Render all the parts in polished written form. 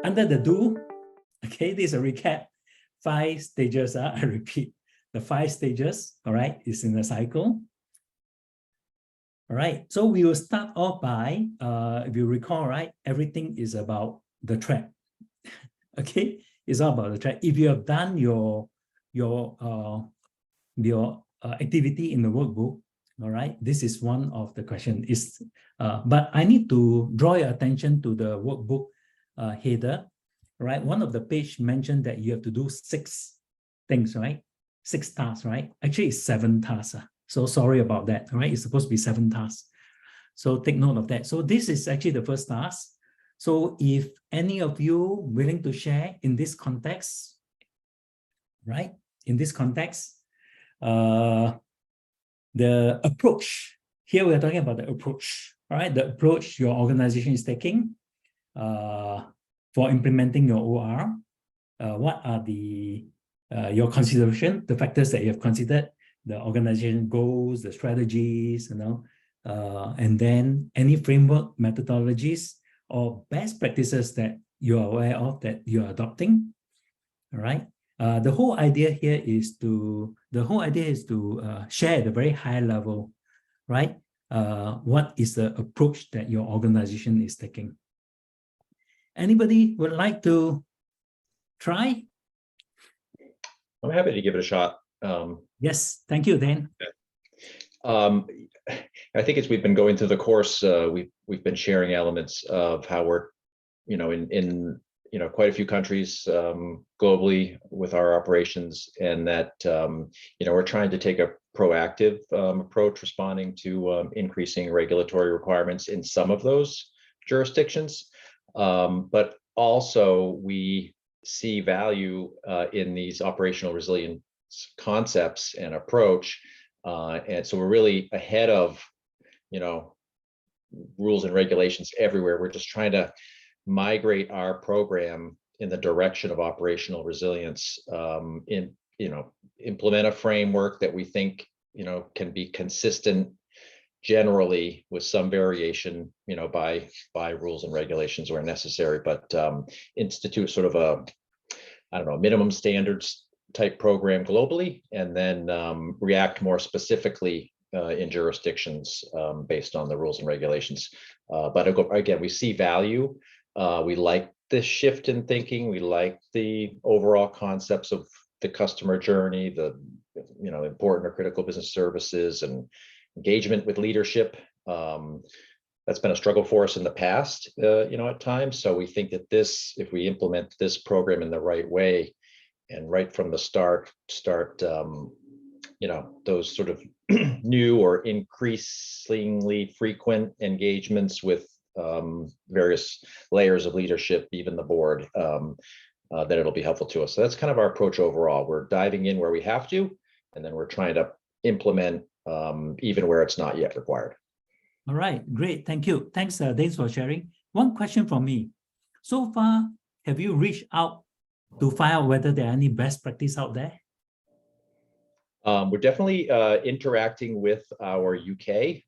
under the do, okay, this is a recap. 5 stages, I repeat, the 5 stages, all right, is in the cycle. All right, so we will start off by, if you recall, right, everything is about the track, okay? It's all about the track. If you have done your activity in the workbook, all right, this is one of the questions. But I need to draw your attention to the workbook header, right? One of the page mentioned that you have to do 6 things, right? 6 tasks, right? Actually, it's 7 tasks. So sorry about that, all right? It's supposed to be 7 tasks. So take note of that. So this is actually the first task. So if any of you willing to share in this context, right? In this context, the approach, here we're talking about the approach, all right? The approach your organization is taking for implementing your OR. What are your consideration, the factors that you have considered, the organization goals, the strategies, and then any framework, methodologies, or best practices that you are aware of that you are adopting, all right? The whole idea here is to share at a very high level, right? What is the approach that your organization is taking? Anybody would like to try? I'm happy to give it a shot. Yes, thank you, Dan. I think as we've been going through the course, we've been sharing elements of how we're, in quite a few countries globally with our operations, and that we're trying to take a proactive approach responding to increasing regulatory requirements in some of those jurisdictions, but also we see value in these operational resilience concepts and approach, and so we're really ahead of rules and regulations everywhere. We're just trying to migrate our program in the direction of operational resilience, implement a framework that we think can be consistent generally, with some variation by rules and regulations where necessary, but institute sort of a minimum standards type program globally, and then react more specifically in jurisdictions based on the rules and regulations. But again, we see value. We like this shift in thinking. We like the overall concepts of the customer journey, the important or critical business services, and engagement with leadership. That's been a struggle for us in the past, at times. So we think that if we implement this program in the right way, and right from the start, those sort of new or increasingly frequent engagements with various layers of leadership, even the board, that it'll be helpful to us. So that's kind of our approach overall. We're diving in where we have to, and then we're trying to implement even where it's not yet required. All right, great, thank you. Thanks, Dave, for sharing. One question from me. So far, have you reached out to find out whether there are any best practice out there? We're definitely interacting with our UK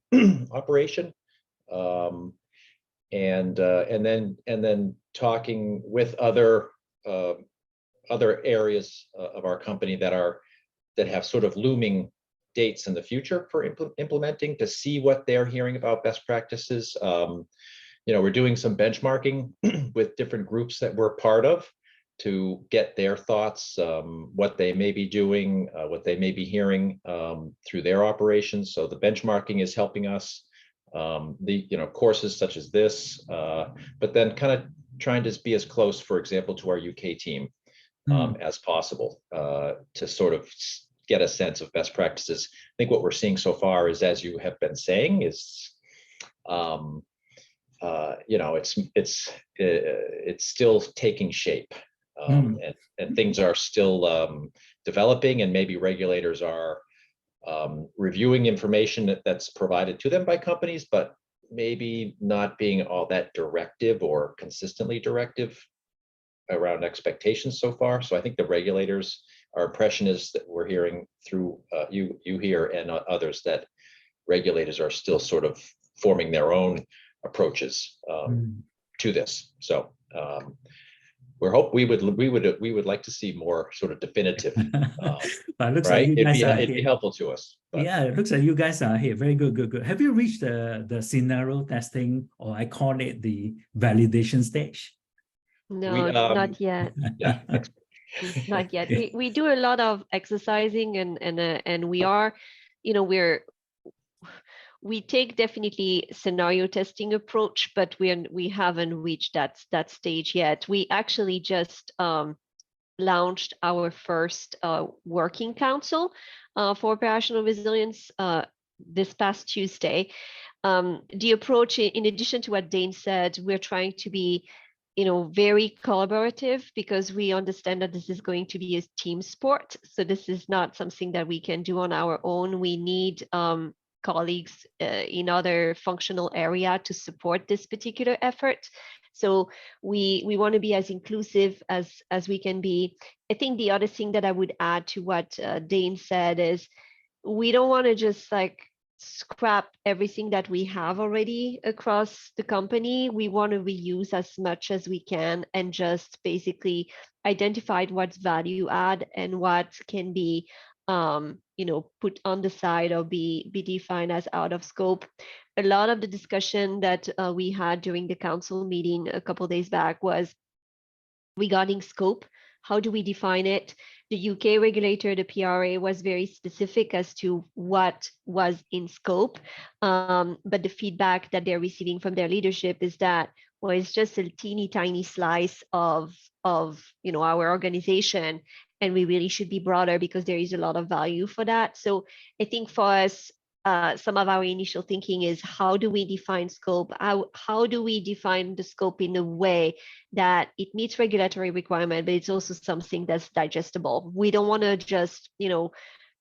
operation, and then talking with other areas of our company that have sort of looming dates in the future for implementing, to see what they're hearing about best practices. We're doing some benchmarking with different groups that we're part of, to get their thoughts, what they may be doing, what they may be hearing through their operations. So the benchmarking is helping us, courses such as this, but then kind of trying to be as close, for example, to our UK team as possible, to sort of get a sense of best practices. I think what we're seeing so far is, as you have been saying, is it's still taking shape. And things are still developing, and maybe regulators are reviewing information that's provided to them by companies, but maybe not being all that directive or consistently directive around expectations so far. So I think the regulators, our impression is that we're hearing through you here and others, that regulators are still sort of forming their own approaches to this. So we would like to see more sort of definitive, But it looks like right? you guys are It'd be ahead. helpful to us. But. Yeah, it looks like you guys are here. Very good, good, good. Have you reached the scenario testing, or I call it the validation stage? No, not yet. Yeah. Not yet. We do a lot of exercising and we are, you know, we take definitely scenario testing approach, but we haven't reached that stage yet. We actually just launched our first working council for operational resilience this past Tuesday. The approach, in addition to what Dane said, we're trying to be, you know, very collaborative, because we understand that this is going to be a team sport. So this is not something that we can do on our own. We need colleagues in other functional area to support this particular effort. So we want to be as inclusive as we can be. I think the other thing that I would add to what Dane said is, we don't want to just like scrap everything that we have already across the company. We want to reuse as much as we can and just basically identify what's value add and what can be you know, put on the side or be defined as out of scope. A lot of the discussion that we had during the council meeting a couple of days back was regarding scope. How do we define it? The UK regulator, the PRA, was very specific as to what was in scope. But the feedback that they're receiving from their leadership is that, well, it's just a teeny tiny slice of you know, our organization, and we really should be broader because there is a lot of value for that. So I think for us, some of our initial thinking is, how do we define scope? How do we define the scope in a way that it meets regulatory requirement, but it's also something that's digestible? We don't want to just, you know,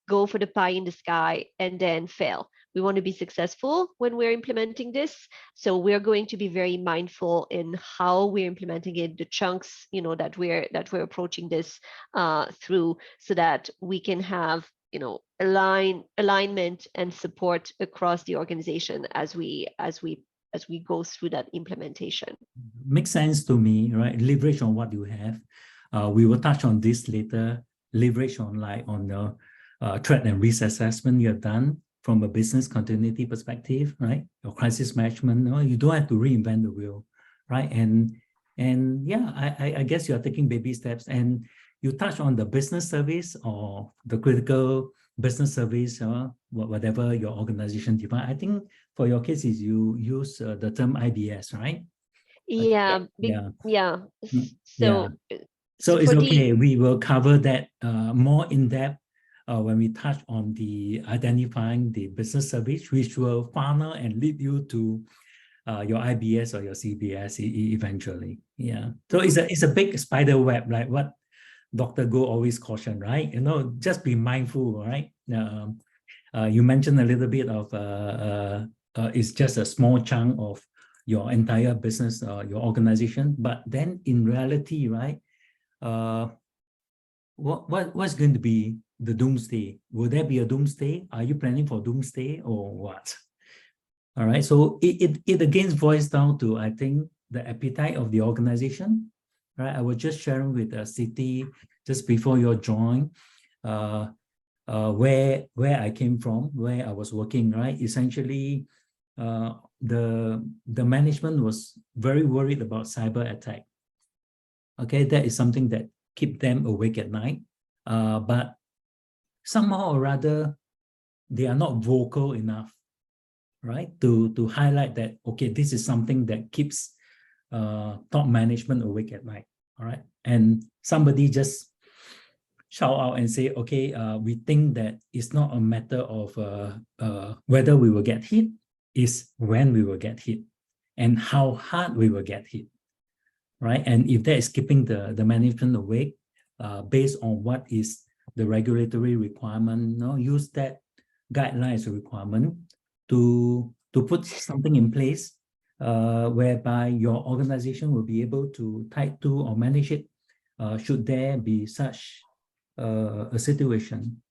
go for the pie in the sky and then fail. We want to be successful when we're implementing this. So we're going to be very mindful in how we're implementing it, the chunks, you know, that we're approaching this through, so that we can have, you know, alignment and support across the organization as we go through that implementation. Makes sense to me, right? Leverage on what you have. We will touch on this later. Leverage on the threat and risk assessment you have done from a business continuity perspective, right? Your crisis management, no, you don't have to reinvent the wheel, right? And yeah, I guess you are taking baby steps, and you touch on the business service or the critical business service, whatever your organization define. I think for your case is you use the term IBS, right? Yeah. So it's okay. We will cover that more in depth when we touch on the identifying the business service, which will funnel and lead you to your IBS or your CBS eventually. Yeah. So it's a big spider web, like what Dr. Go always cautioned, right? You know, just be mindful, right? You mentioned a little bit of it's just a small chunk of your entire business, your organization, but then in reality, right? What's going to be the doomsday? Will there be a doomsday? Are you planning for doomsday or what? All right. So it again boils down to, I think, the appetite of the organization. Right. I was just sharing with Citi just before your join, where I came from, where I was working. Right. Essentially, the management was very worried about cyber attack. Okay, that is something that keep them awake at night. But somehow or rather, they are not vocal enough, right, to highlight that, okay, this is something that keeps top management awake at night. All right. And somebody just shout out and say, okay, we think that it's not a matter of whether we will get hit, it's when we will get hit and how hard we will get hit. Right. And if that is keeping the management awake, based on what is the regulatory requirement, use that guideline as a requirement to put something in place whereby your organization will be able to type to or manage it should there be such a situation.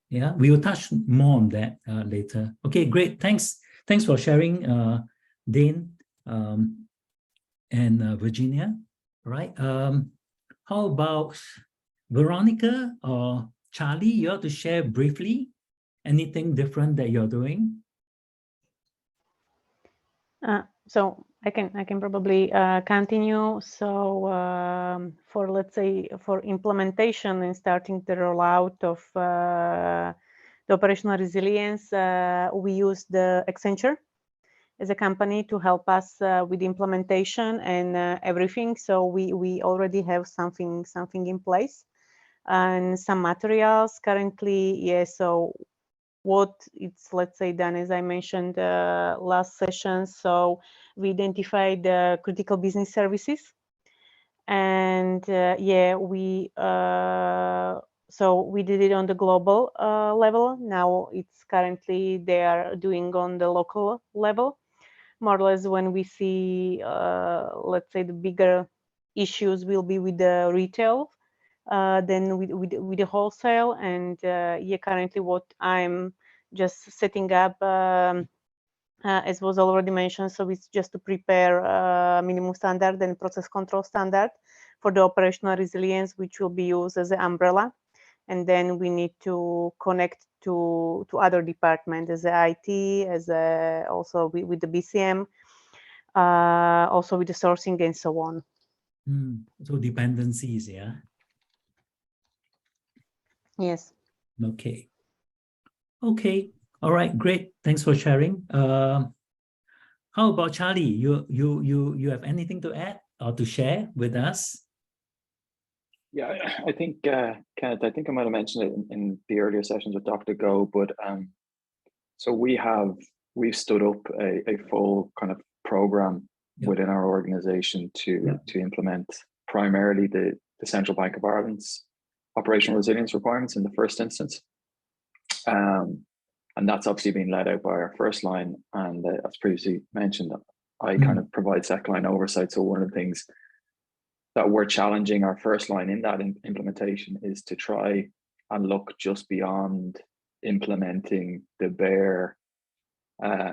Yeah, we will touch more on that later. Okay, great. Thanks for sharing, Dane and Virginia. All right. How about Veronica or Charlie? You have to share briefly anything different that you're doing. So I can probably continue. So for, let's say, for implementation and starting the rollout of the operational resilience, we use the Accenture as a company to help us with implementation and everything. So we already have something in place and some materials currently. Yeah. So what it's, let's say, done, as I mentioned last session. So we identified the critical business services, and yeah, we so we did it on the global level. Now it's currently they are doing on the local level, more or less. When we see, let's say, the bigger issues will be with the retail, then with the wholesale. And yeah, currently what I'm just setting up, as was already mentioned, so it's just to prepare minimum standard and process control standard for the operational resilience, which will be used as an umbrella. And then we need to connect to other departments, as the IT, as also with the BCM, also with the sourcing and so on. So dependencies, yeah. Yes. Okay. Okay. All right. Great. Thanks for sharing. How about Charlie? You have anything to add or to share with us? Yeah, I think Kenneth, I think I might have mentioned it in the earlier sessions with Dr. Go, but so we've stood up a full kind of program within our organization to implement primarily the Central Bank of Ireland's operational resilience requirements in the first instance. And that's obviously being led out by our first line. And as previously mentioned, I kind of provide second line oversight. So one of the things that we're challenging our first line in that implementation is to try and look just beyond implementing the bare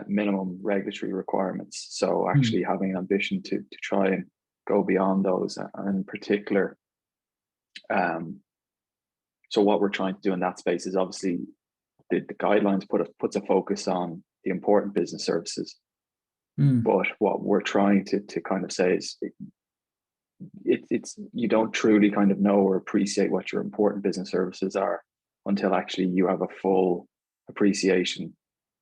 minimum regulatory requirements. So actually having an ambition to try and go beyond those, and in particular, so what we're trying to do in that space is obviously the guidelines puts a focus on the important business services. But what we're trying to kind of say is it's you don't truly kind of know or appreciate what your important business services are until actually you have a full appreciation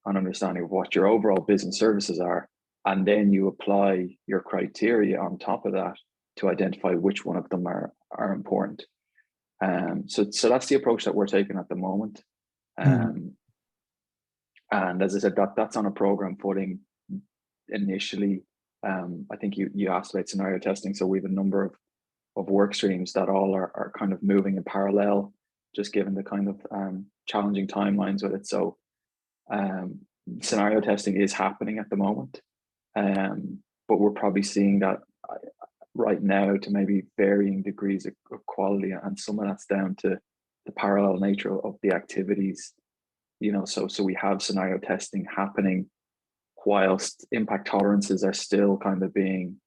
and understanding of what your overall business services are, and then you apply your criteria on top of that to identify which one of them are important. So that's the approach that we're taking at the moment. And as I said, that's on a program footing initially. I think you asked about scenario testing. So we have a number of work streams that all are kind of moving in parallel, just given the kind of challenging timelines with it. So scenario testing is happening at the moment, but we're probably seeing that right now to maybe varying degrees of quality, and some of that's down to the parallel nature of the activities. You know, so we have scenario testing happening whilst impact tolerances are still kind of being,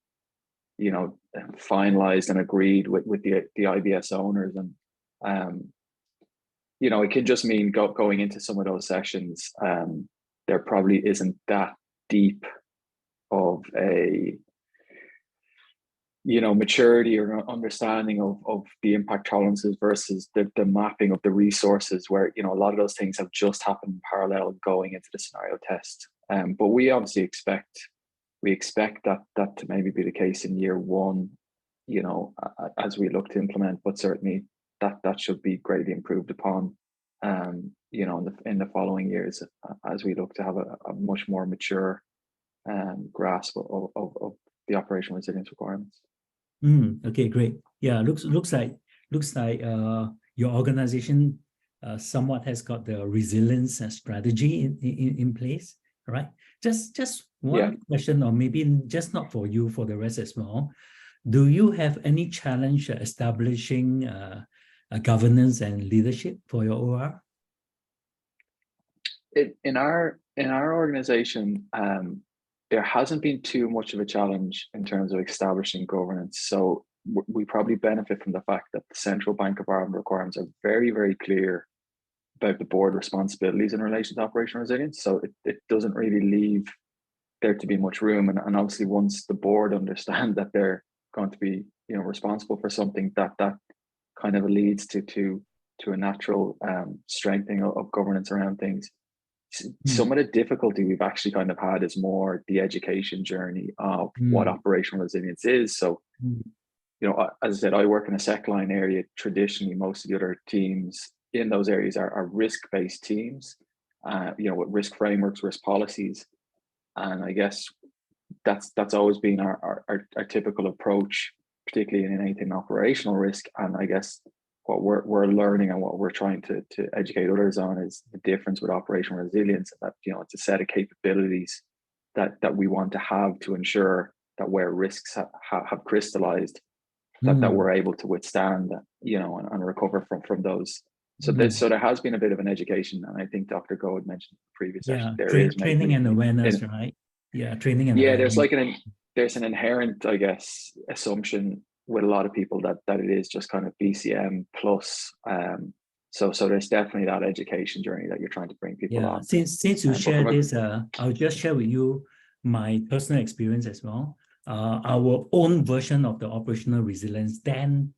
you know, finalized and agreed with the IBS owners. And you know, it can just mean going into some of those sessions, there probably isn't that deep of a, you know, maturity or understanding of the impact tolerances versus the mapping of the resources, where, you know, a lot of those things have just happened in parallel going into the scenario test. But we obviously expect that to maybe be the case in year one, you know, as we look to implement, but certainly that should be greatly improved upon, you know, in the following years, as we look to have a much more mature grasp of the operational resilience requirements. Okay, great. Yeah, looks like your organization somewhat has got the resilience strategy in place. All right. Just one question, or maybe just not for you, for the rest as well. Do you have any challenge establishing a governance and leadership for your OR? In our organization, there hasn't been too much of a challenge in terms of establishing governance. So we probably benefit from the fact that the Central Bank of Ireland requirements are very, very clear about the board responsibilities in relation to operational resilience. So it doesn't really leave there to be much room. And obviously once the board understand that they're going to be, responsible for something, that kind of leads to a natural strengthening of governance around things. Some of the difficulty we've actually kind of had is more the education journey of what operational resilience is. So, as I said, I work in a SEC line area. Traditionally, most of the other teams in those areas are risk-based teams, with risk frameworks, risk policies. And I guess that's always been our typical approach, particularly in anything operational risk. And I guess what we're learning and what we're trying to educate others on is the difference with operational resilience. That it's a set of capabilities that we want to have to ensure that where risks have crystallized, that we're able to withstand, and recover from those. So so there has been a bit of an education, and I think Dr. Go had mentioned previously. Training and awareness, right? Yeah, training and awareness. There's an inherent, I guess, assumption with a lot of people that it is just kind of BCM plus. So there's definitely that education journey that you're trying to bring people on. Since you share this, I'll just share with you my personal experience as well. Our own version of the operational resilience, then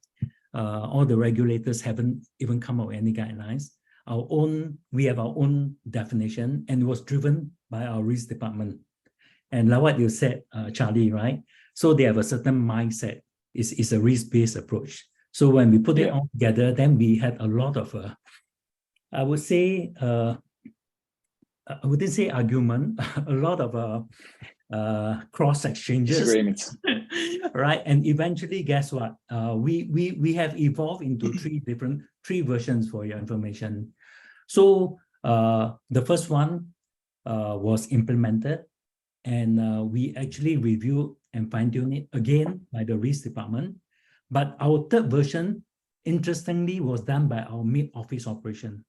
all the regulators haven't even come up with any guidelines. We have our own definition, and it was driven by our risk department. And like what you said, Charlie, right? So they have a certain mindset. It's a risk-based approach. So when we put it all together, then we had a lot of, I would say, I wouldn't say argument, a lot of cross exchanges, disagreements, right? And eventually, guess what? We have evolved into three versions for your information. So the first one was implemented, and we actually reviewed and fine-tuned it again by the risk department. But our third version, interestingly, was done by our mid-office operation.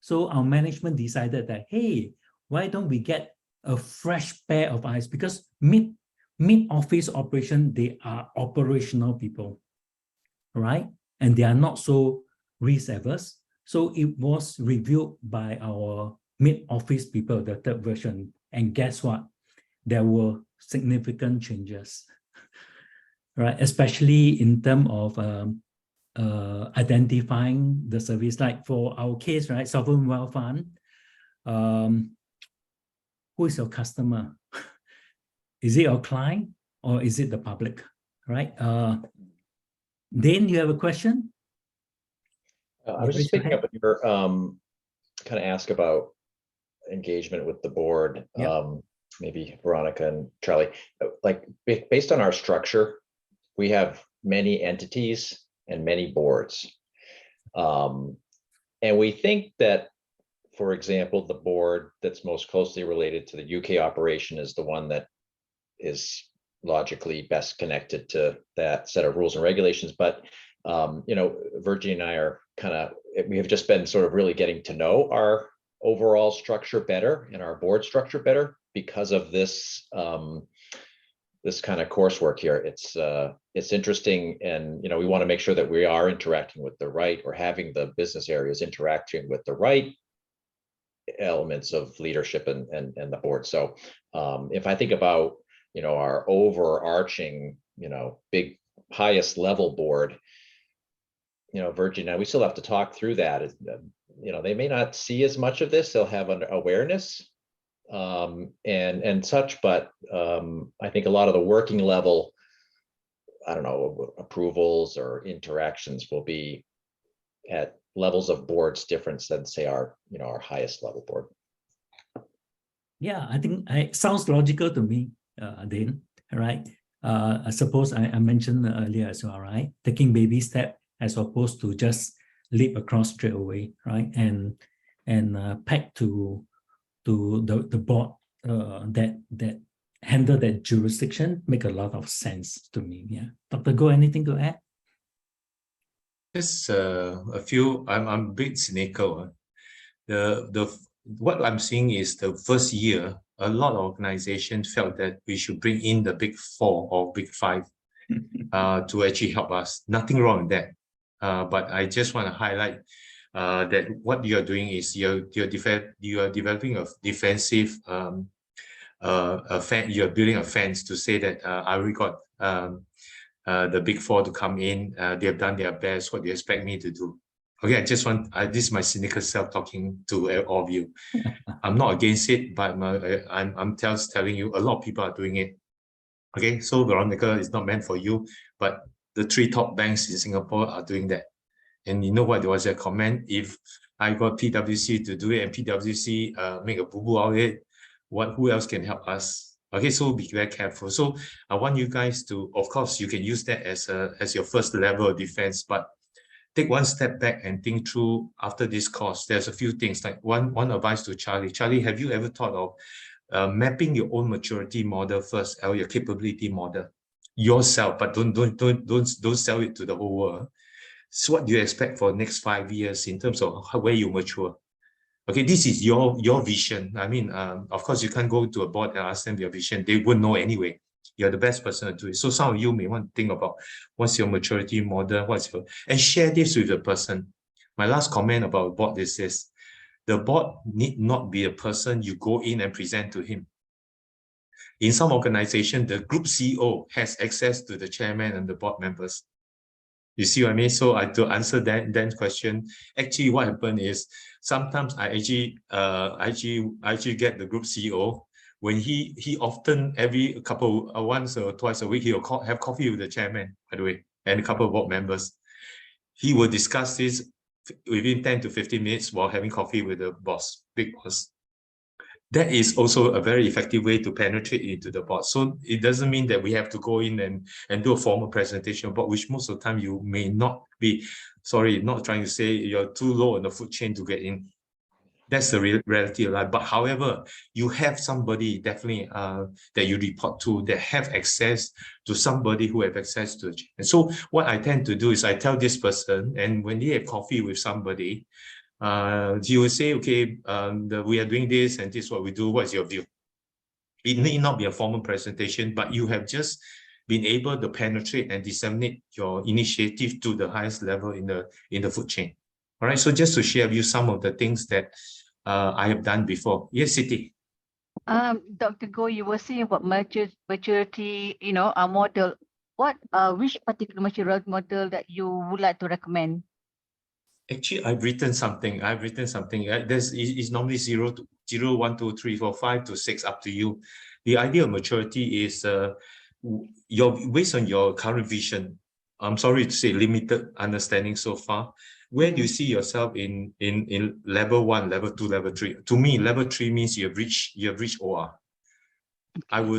So our management decided that, hey, why don't we get a fresh pair of eyes? Because mid-office operation, they are operational people, right? And they are not so risk-averse. So it was reviewed by our mid-office people, the third version. And guess what? There were significant changes, right? Especially in terms of identifying the service. Like for our case, right? Sovereign Wealth Fund, who is your customer? Is it your client or is it the public, right? Dane, you have a question? I was just picking up on your kind of ask about engagement with the board. Maybe Veronica and Charlie, like based on our structure, we have many entities and many boards. And we think that, for example, the board that's most closely related to the UK operation is the one that is logically best connected to that set of rules and regulations. But, Virginie and I are we have just been sort of really getting to know our overall structure better and our board structure better because of this this kind of coursework here. It's interesting, and we want to make sure that we are interacting with the right, or having the business areas interacting with the right elements of leadership and the board. So if I think about our overarching big highest level board, Virginia, we still have to talk through that. They may not see as much of this, they'll have an awareness and such, but I think a lot of the working level, I don't know, approvals or interactions will be at levels of boards different than, say, our highest level board. Yeah, I think it sounds logical to me, Dane, right? I suppose I mentioned earlier as well, right? Taking baby step as opposed to just leap across straight away, right? And pack to the board that handle that jurisdiction make a lot of sense to me. Yeah, Dr. Go, anything to add? Just a few. I'm a bit cynical. What I'm seeing is the first year, a lot of organizations felt that we should bring in the big four or big five, to actually help us. Nothing wrong with that. But I just want to highlight that what you are doing is you are developing a defensive you're building a fence to say that I already got the big four to come in. They have done their best. What do you expect me to do? Okay, I just want, this is my cynical self talking to all of you. I'm not against it, but I'm telling you, a lot of people are doing it. Okay, so Veronica is not meant for you, but the 3 top banks in Singapore are doing that. And you know what, there was a comment, if I got PwC to do it and PwC make a boo-boo out of it, who else can help us? Okay, so be very careful. So I want you guys to, of course, you can use that as your first level of defense, but take one step back and think through after this course. There's a few things, like one advice to Charlie. Charlie, have you ever thought of mapping your own maturity model first, or your capability model yourself, but don't sell it to the whole world. So what do you expect for the next 5 years in terms of where you mature? Okay, this is your vision. I mean, of course, you can't go to a board and ask them your vision. They wouldn't know anyway. You're the best person to do it. So some of you may want to think about what's your maturity model, and share this with the person. My last comment about board is this: the board need not be a person you go in and present to him. In some organization, the group CEO has access to the chairman and the board members. You see what I mean? So to answer that question, actually what happened is sometimes I actually get the group CEO when he often once or twice a week, he'll have coffee with the chairman, by the way, and a couple of board members. He will discuss this within 10 to 15 minutes while having coffee with the boss, big boss. That is also a very effective way to penetrate into the board. So it doesn't mean that we have to go in and do a formal presentation, but which most of the time you may not be, sorry, not trying to say you're too low on the food chain to get in. That's the reality of life. But however, you have somebody definitely that you report to that have access to somebody who have access to it. And so what I tend to do is I tell this person, and when they have coffee with somebody, he will say, okay, we are doing this and this is what we do. What's your view? It need not be a formal presentation, but you have just been able to penetrate and disseminate your initiative to the highest level in the food chain. All right, so just to share with you some of the things that I have done before. Yes, Siti. Dr. Goh, you were saying about maturity, a model. Which particular maturity model that you would like to recommend? Actually, I've written something. It's normally 0 to 0, 1, 2, 3, 4, 5 to 6, up to you. The idea of maturity is based on your current vision. I'm sorry to say limited understanding so far. Where do you see yourself in level 1, level 2, level 3? To me, level 3 means you have reached OR.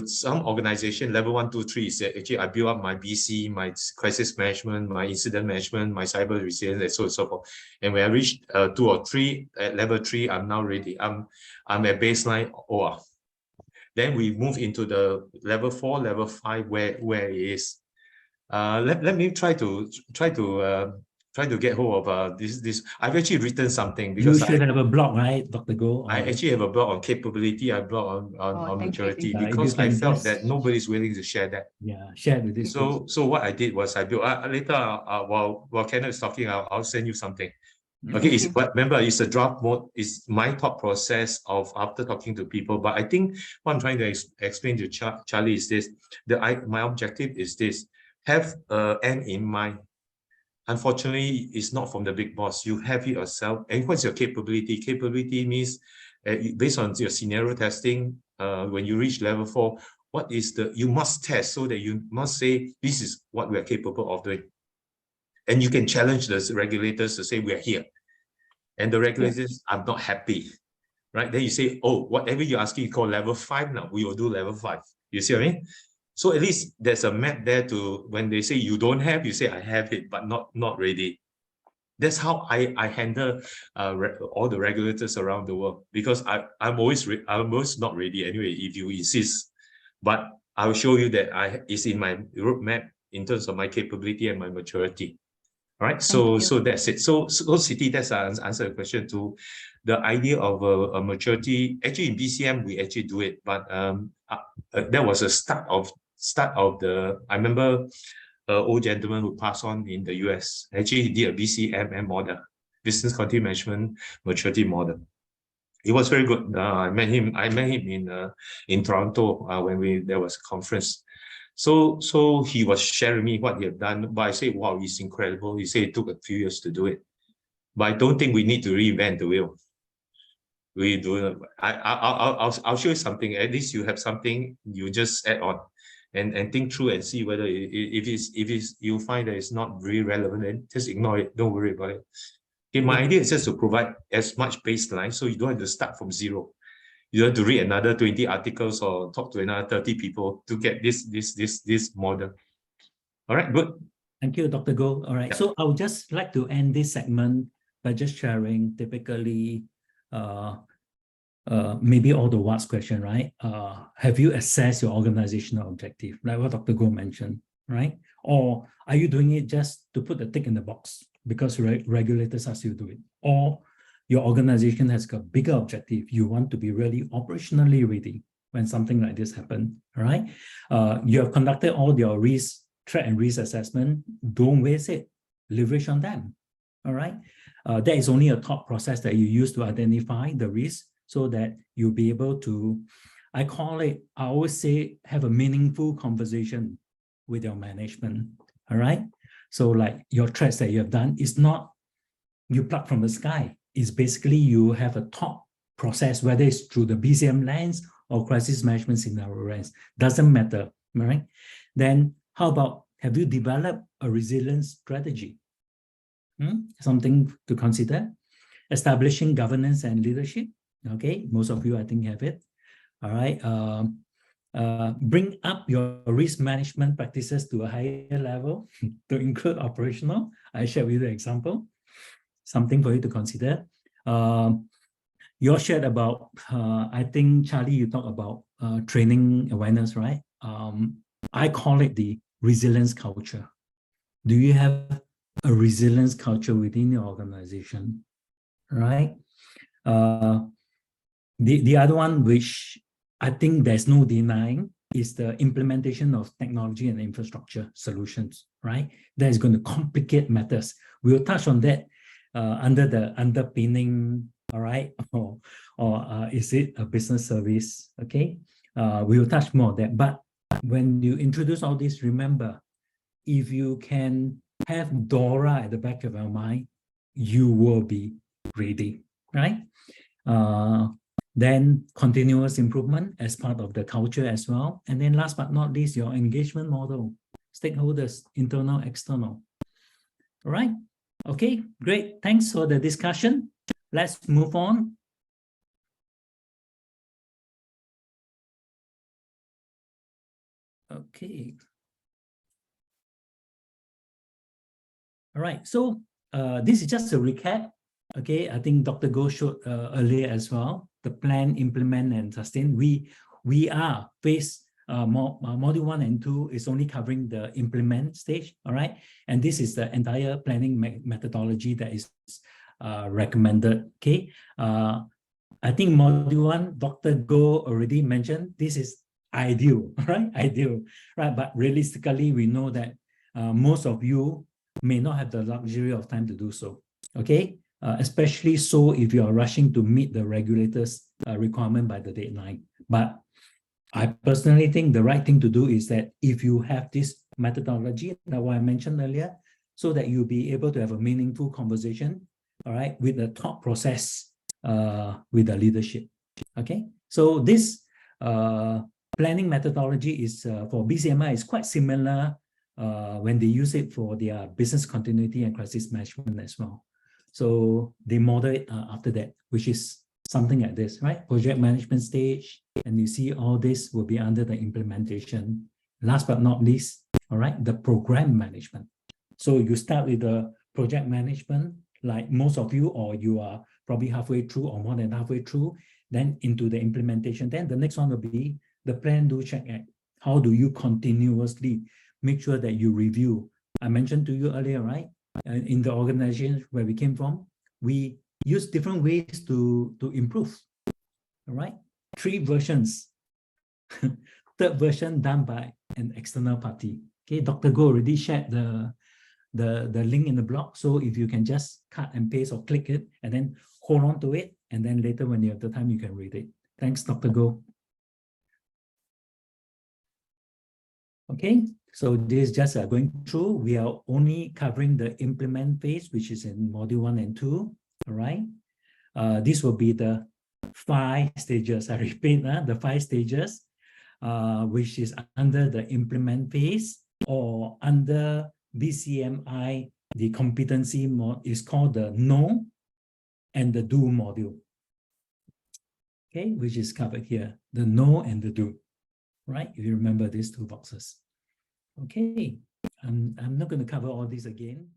Some organization, level 1, 2, 3 is actually I build up my BC, my crisis management, my incident management, my cyber resilience, and so on and so forth. And when I reach 2 or 3, at level 3, I'm now ready. I'm at baseline OR. Then we move into the level 4, level 5, where it is. Let me try to get hold of this. I've actually written something because you should have a blog, right, Dr. Goh? I actually have a blog on capability. I blog on maturity because I felt that nobody's willing to share that. Yeah, share with this. So what I did was I built later while Kenneth is talking, I'll send you something. Okay, remember, it's a draft mode. It's my thought process of after talking to people. But I think what I'm trying to explain to Charlie is this: my objective is this: have an end in mind. Unfortunately, it's not from the big boss. You have it yourself. And what's your capability? Capability means based on your scenario testing. When you reach level 4, what is you must test so that you must say this is what we are capable of doing. And you can challenge the regulators to say we are here. And the regulators are not happy, right? Then you say, oh, whatever you're asking, you call level 5 now. We will do level 5. You see what I mean? So at least there's a map there to, when they say you don't have, you say I have it, but not ready. That's how I handle all the regulators around the world, because I'm always not ready anyway, if you insist. But I'll show you that it's in my roadmap in terms of my capability and my maturity. All right, so that's it. So Siti, that's answer the question to the idea of a maturity. Actually, in BCM we actually do it, but that was a start of start of I remember an old gentleman who passed on in the US. Actually, he did a BCMM model, Business Continuity Management Maturity Model. It was very good. I met him in Toronto when there was a conference. So he was sharing me what he had done. But I said, wow, it's incredible. He said it took a few years to do it. But I don't think we need to reinvent the wheel. We do. I'll show you something. At least you have something. You just add on, and think through and see whether if you find that it's not really relevant, then just ignore it. Don't worry about it. Okay, my idea is just to provide as much baseline, so you don't have to start from zero. You don't have to read another 20 articles or talk to another 30 people to get this model. All right, good. Thank you, Dr. Goh. All right, so I would just like to end this segment by just sharing typically maybe all the what's question, right? Have you assessed your organizational objective, like what Dr. Goh mentioned, right? Or are you doing it just to put the tick in the box because regulators ask you to do it? Or your organization has got bigger objective. You want to be really operationally ready when something like this happens, right? You have conducted all your threat and risk assessment. Don't waste it. Leverage on them, all right? That is only a thought process that you use to identify the risk so that you'll be able to, I always say, have a meaningful conversation with your management, all right? So like your threats that you have done is not you pluck from the sky. It's basically you have a thought process, whether it's through the BCM lens or crisis management scenario lens, doesn't matter, right? Then how about, have you developed a resilience strategy? Something to consider. Establishing governance and leadership. Okay, most of you I think have it. All right. Bring up your risk management practices to a higher level to include operational. I share with you the example. Something for you to consider. You shared about, I think, Charlie, you talked about training awareness, right? I call it the resilience culture. Do you have a resilience culture within your organization, right? The other one, which I think there's no denying, is the implementation of technology and infrastructure solutions, right? That is going to complicate matters. We'll touch on that under the underpinning, all right? Or is it a business service, okay? We will touch more on that. But when you introduce all this, remember, if you can have DORA at the back of your mind, you will be ready, right? Then continuous improvement as part of the culture as well. And then last but not least, your engagement model, stakeholders, internal, external. All right. Okay, great. Thanks for the discussion. Let's move on. Okay. All right. So this is just a recap. Okay, I think Dr. Goh showed earlier as well, the plan, implement, and sustain. We are phase module 1 and 2 is only covering the implement stage, all right? And this is the entire planning methodology that is recommended, okay? I think module 1, Dr. Goh already mentioned, this is ideal, right? Ideal, right? But realistically, we know that most of you may not have the luxury of time to do so, okay? Especially so if you are rushing to meet the regulators' requirement by the deadline. But I personally think the right thing to do is that if you have this methodology, that what I mentioned earlier, so that you'll be able to have a meaningful conversation, all right, with the thought process, with the leadership, okay? So this planning methodology is for BCMI is quite similar when they use it for their business continuity and crisis management as well. So they model it after that, which is something like this, right? Project management stage, and you see all this will be under the implementation. Last but not least, all right, the program management. So you start with the project management, like most of you, or you are probably halfway through or more than halfway through, then into the implementation. Then the next one will be the plan, do, check, act. How do you continuously make sure that you review? I mentioned to you earlier, right? In the organization where we came from, we use different ways to improve, all right? 3 versions. Third version done by an external party. Okay, Dr. Go already shared the link in the blog. So if you can just cut and paste or click it and then hold on to it, and then later when you have the time, you can read it. Thanks, Dr. Go. Okay, so this is just going through. We are only covering the implement phase, which is in module 1 and 2. All right. This will be the 5 stages. I repeat, the 5 stages, which is under the implement phase, or under BCMI, the competency mod is called the know and the do module. Okay, which is covered here, the know and the do. Right? If you remember these 2 boxes. Okay, I'm not going to cover all these again.